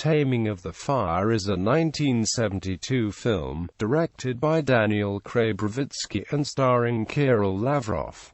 Taming of the Fire is a 1972 film, directed by Daniil Khrabrovitsky and starring Kirill Lavrov.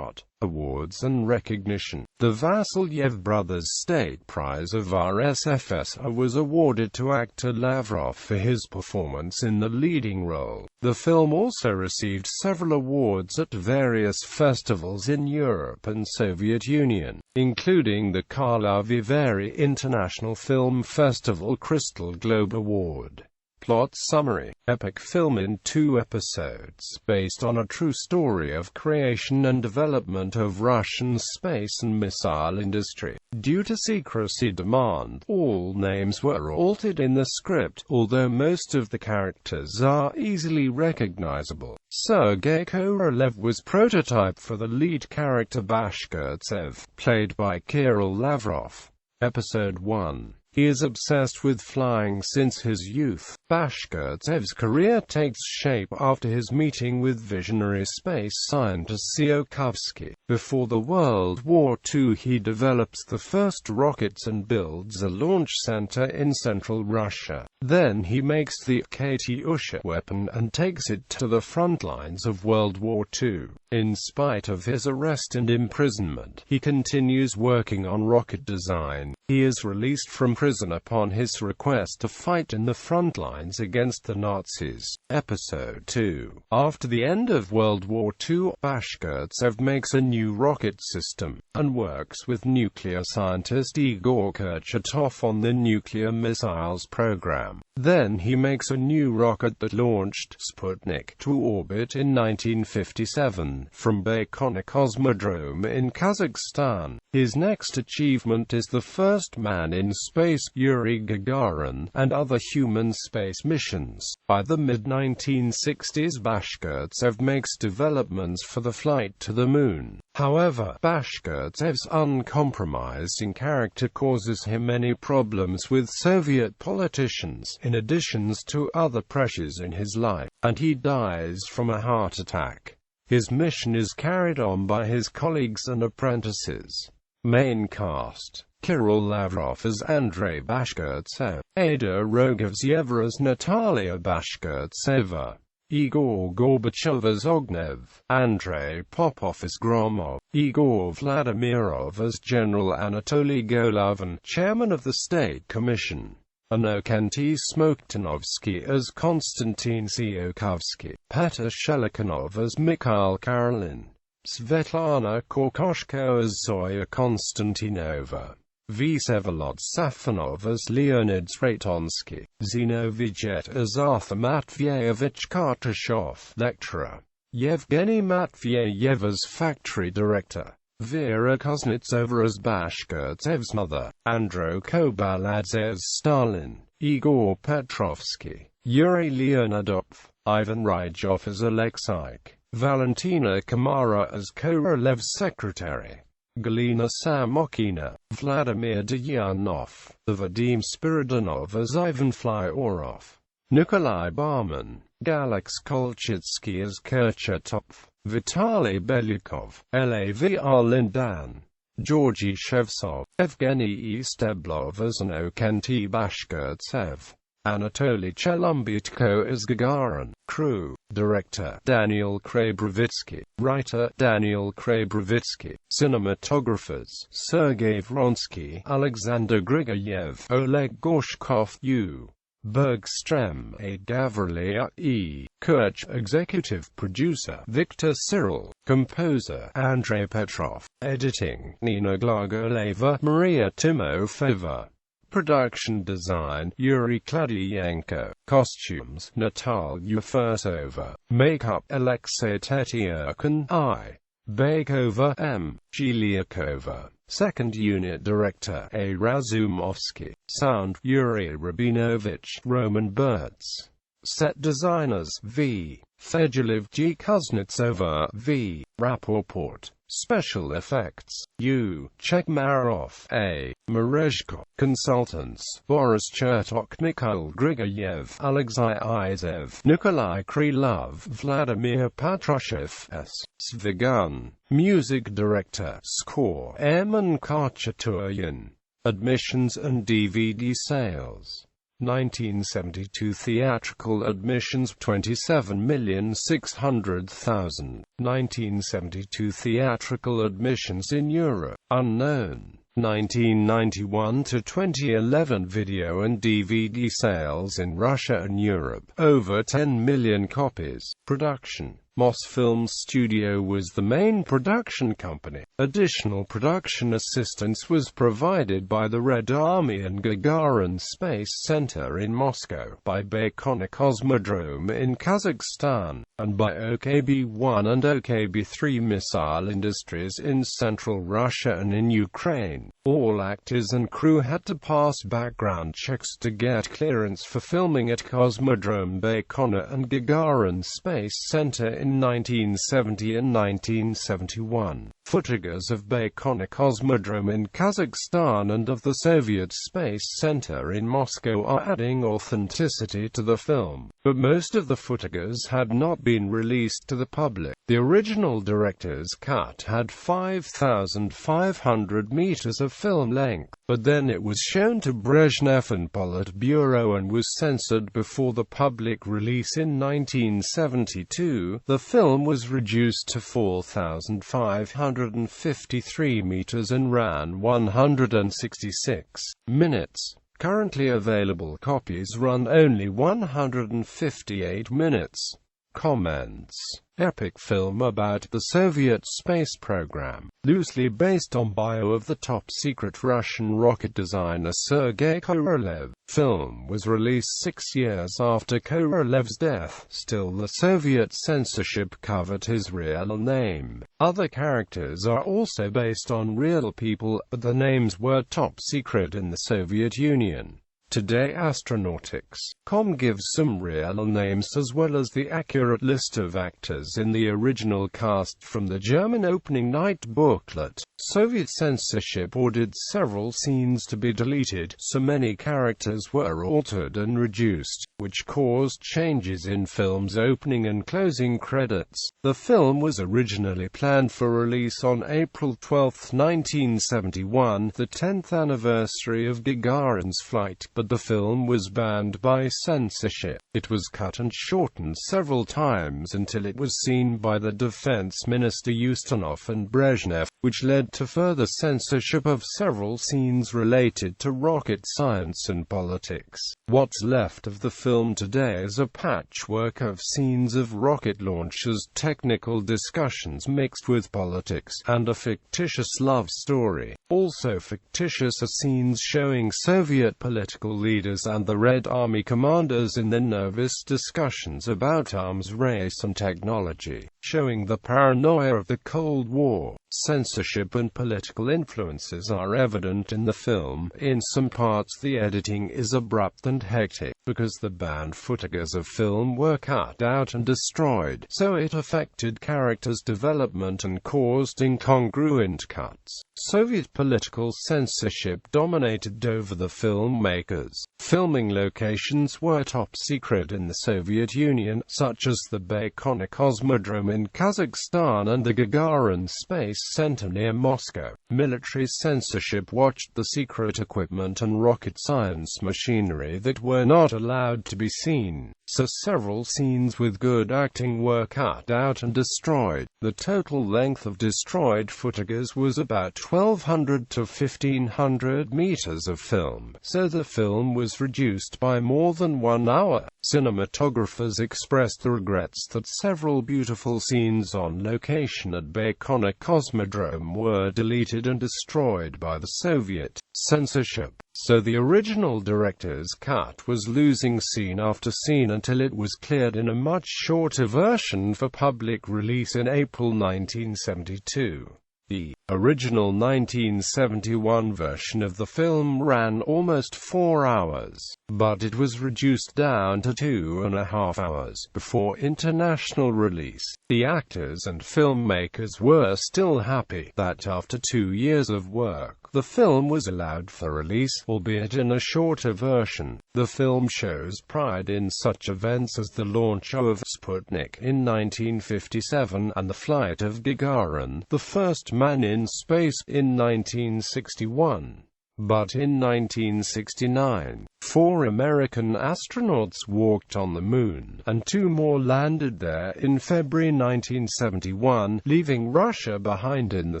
Awards and recognition. The Vasilyev Brothers State Prize of RSFSR was awarded to actor Lavrov for his performance in the leading role. The film also received several awards at various festivals in Europe and Soviet Union, including the Karlovy Vary International Film Festival Crystal Globe Award. Plot summary: epic film in 2 episodes, based on a true story of creation and development of Russian space and missile industry. Due to secrecy demand, all names were altered in the script, although most of the characters are easily recognizable. Sergei Korolev was prototype for the lead character Bashkirtsev, played by Kirill Lavrov. Episode 1. He is obsessed with flying since his youth. Bashkirtsev's career takes shape after his meeting with visionary space scientist Tsiolkovsky. Before the World War II, he develops the first rockets and builds a launch center in central Russia. Then he makes the Katyusha weapon and takes it to the front lines of World War II. In spite of his arrest and imprisonment, he continues working on rocket design. He is released from prison upon his request to fight in the front lines against the Nazis. Episode 2. After the end of World War II, Bashkirtsev makes a new rocket system, and works with nuclear scientist Igor Kurchatov on the nuclear missiles program. Then he makes a new rocket that launched Sputnik to orbit in 1957, from Baikonur Cosmodrome in Kazakhstan. His next achievement is the first man in space, Yuri Gagarin, and other human space missions. By the mid-1960s, Bashkirtsev makes developments for the flight to the moon. However, Bashkirtsev's uncompromising character causes him many problems with Soviet politicians, in addition to other pressures in his life, and he dies from a heart attack. His mission is carried on by his colleagues and apprentices. Main cast: Kirill Lavrov as Andrei Bashkirtsev, Ada Rogovzyeva as Natalia Bashkirtseva, Igor Gorbachev as Ognev, Andrei Popov as Gromov, Igor Vladimirov as General Anatoly Golovin, Chairman of the State Commission, Innokenty Smoktanovsky as Konstantin Tsiolkovsky, Petr Shelikanov as Mikhail Karelin, Svetlana Kokoshko as Zoya Konstantinova, Vsevolod Safonov as Leonid Sratonsky, Zino Vijet as Arthur Matveyevich Kartashov, lecturer, Yevgeny Matveyev as factory director, Vera Kuznetsova as Bashkirtsev's mother, Andro Kobaladze as Stalin, Igor Petrovsky, Yuri Leonidov, Ivan Ryjov as Alexeik, Valentina Kamara as Korolev's secretary, Galina Samokhina, Vladimir Dyanov, Vadim Spiridonov as Ivan Flyorov, Nikolai Barman, Galax Kolchitsky as Kurchatov, Vitaly Belyakov, Lavr Lindan, Georgy Shevtsov, Evgeny Steblov as Innokenty Bashkirtsev, Anatoly Chelymbitko as Gagarin, crew, director, Daniil Khrabrovitsky, writer, Daniil Khrabrovitsky, cinematographers, Sergei Vronsky, Alexander Grigoyev, Oleg Gorshkov, U. Bergström, A. Gavrilia, E. Kurch, executive producer, Victor Cyril, composer, Andrei Petrov, editing, Nina Glagoleva, Maria Timofeeva. Production design, Yuri Kladyenko. Costumes, Natalia Fursova. Makeup, Alexei Tetyurkin, I. Bakova, M. Giliakova. Second unit director, A. Razumovsky. Sound, Yuri Rabinovich, Roman Burtz. Set designers, V. Fedulev G. Kuznetsova, V. Rapoport. Special effects, U. Chekmarov, A. Merezhko. Consultants, Boris Chertok, Mikhail Grigoyev, Alexei Izev, Nikolai Krylov, Vladimir Patrushev, S. Svigun. Music director, score, Eamon Khachaturian. Admissions and DVD sales. 1972 theatrical admissions 27,600,000. 1972 theatrical admissions in Europe unknown. 1991 to 2011 video and DVD sales in Russia and Europe over 10 million copies. Production. Mosfilm Studio was the main production company. Additional production assistance was provided by the Red Army and Gagarin Space Center in Moscow, by Baikonur Cosmodrome in Kazakhstan, and by OKB-1 and OKB-3 missile industries in central Russia and in Ukraine. All actors and crew had to pass background checks to get clearance for filming at Cosmodrome Baikonur and Gagarin Space Center in 1970 and 1971. Footages of Baikonur Cosmodrome in Kazakhstan and of the Soviet Space Center in Moscow are adding authenticity to the film, but most of the footages had not been released to the public. The original director's cut had 5,500 meters of film length, but then it was shown to Brezhnev and Politburo and was censored before the public release in 1972. The film was reduced to 4,553 meters and ran 166 minutes. Currently available copies run only 158 minutes. Comments. Epic film about the Soviet space program, loosely based on bio of the top-secret Russian rocket designer Sergei Korolev. Film was released 6 years after Korolev's death. Still, the Soviet censorship covered his real name. Other characters are also based on real people, but the names were top-secret in the Soviet Union. Today Astronautics.com gives some real names as well as the accurate list of actors in the original cast from the German opening night booklet. Soviet censorship ordered several scenes to be deleted, so many characters were altered and reduced, which caused changes in film's opening and closing credits. The film was originally planned for release on April 12, 1971, the 10th anniversary of Gagarin's flight, but the film was banned by censorship. It was cut and shortened several times until it was seen by the Defense Minister Ustinov and Brezhnev, which led to further censorship of several scenes related to rocket science and politics. What's left of the film today is a patchwork of scenes of rocket launches, technical discussions mixed with politics, and a fictitious love story. Also fictitious are scenes showing Soviet political leaders and the Red Army commanders in their nervous discussions about arms race and technology, showing the paranoia of the Cold War. Censorship and political influences are evident in the film. In some parts the editing is abrupt and hectic, because the banned footages of film were cut out and destroyed, so it affected characters' development and caused incongruent cuts. Soviet political censorship dominated over the filmmakers. Filming locations were top secret in the Soviet Union, such as the Baikonur Cosmodrome in Kazakhstan and the Gagarin Space Center near Moscow. Military censorship watched the secret equipment and rocket science machinery that were not allowed to be seen, so several scenes with good acting were cut out and destroyed. The total length of destroyed footages was about 1,200 to 1,500 meters of film, so the film was reduced by more than 1 hour. Cinematographers expressed regrets that several beautiful scenes on location at Baikonur Cosmodrome were deleted and destroyed by the Soviet censorship, so the original director's cut was losing scene after scene until it was cleared in a much shorter version for public release in April 1972. The original 1971 version of the film ran almost 4 hours, but it was reduced down to 2.5 hours before international release. The actors and filmmakers were still happy that after 2 years of work, the film was allowed for release, albeit in a shorter version. The film shows pride in such events as the launch of Sputnik in 1957 and the flight of Gagarin, the first man in space, in 1961. But in 1969, 4 American astronauts walked on the Moon, and 2 more landed there in February 1971, leaving Russia behind in the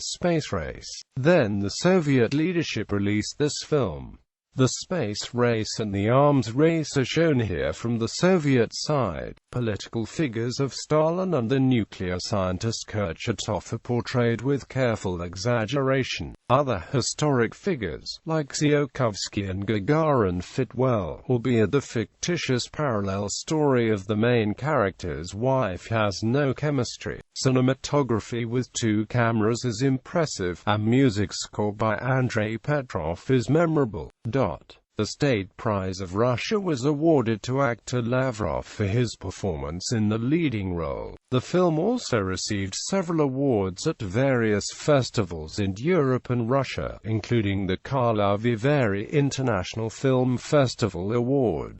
space race. Then the Soviet leadership released this film. The space race and the arms race are shown here from the Soviet side. Political figures of Stalin and the nuclear scientist Kurchatov are portrayed with careful exaggeration. Other historic figures, like Tsiolkovsky and Gagarin, fit well, albeit the fictitious parallel story of the main character's wife has no chemistry. Cinematography with 2 cameras is impressive, and music score by Andrei Petrov is memorable. The State Prize of Russia was awarded to actor Lavrov for his performance in the leading role. The film also received several awards at various festivals in Europe and Russia, including the Karlovy Vary International Film Festival Award.